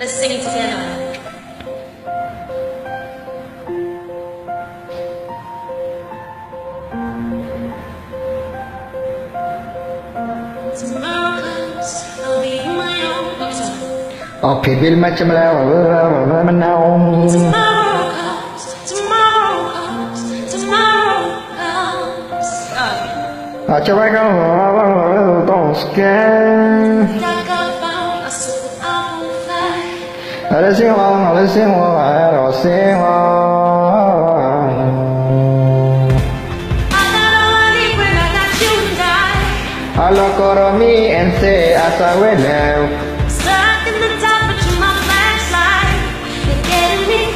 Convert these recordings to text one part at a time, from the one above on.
Let's sing it together. Tomorrow comes, I'll be my own doctor. Oke, bil macam lah, menaung. Tomorrow comes, tomorrow comes, tomorrow comes. Coba kau toskan. Like I found a super apple fly. Ada singwang, ada singwang, ada singwang. I got money when I got you and I. Halo koromi ente asa welau. Stuck in the dark, but you're my flashlight. You're getting me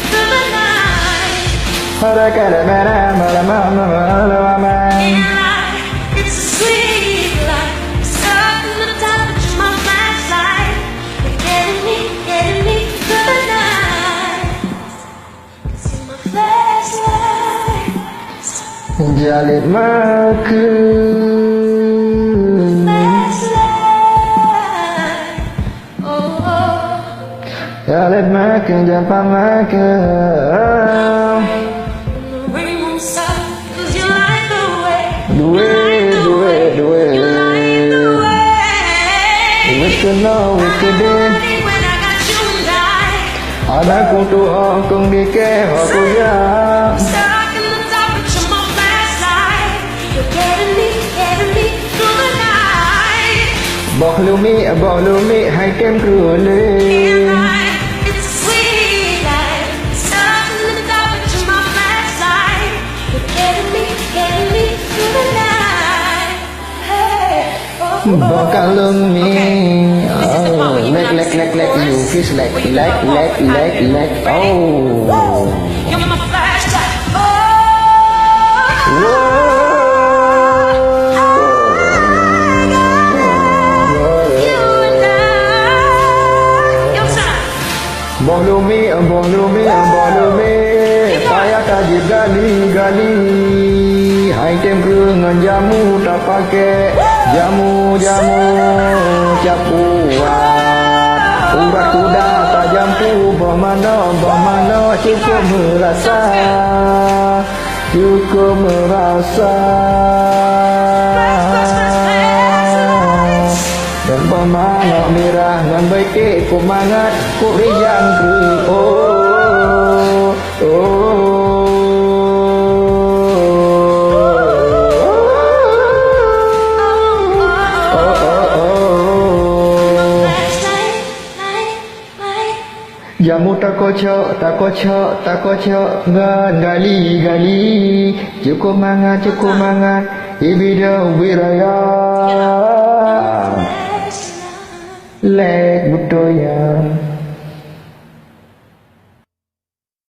through the night. Ada kada mana mana mana mana mana. It's a sweet life. Stuck in the dark, but you're my flashlight. You're getting me through the night. 'Cause you're my flashlight. Jalin makan. Flashlight. Oh, oh. Jalin makan jangan makan. Rainbow side, 'cause you light the way. Dua. You light the way. We can know we can do. When I got you and I. Anak kutu kong di ke aku ya. Stuck in the dark, but you're my flashlight. You're getting me through the night.บอกลูมิให้เต็มครัวเลย It's a sweet life. Stuck in the dark, but you're my flashlight. You're getting me through the night. Hey, oh, บอกกันลูมิ This is the part where you have to sing the chorus, you fish like where you know what I do. oh You're my flashlight. Oh. You and I. Yo, son.บอกลูมิpayah tajib gali hai tem kerengan jamu tak pakai jamu capuan urat kuda tak jampu bermana cukup merasa dan bermana merah dan baik ku mangat ku riang ke Jamu tak kocok gali cukup mangat ibida wiraya lek butoyan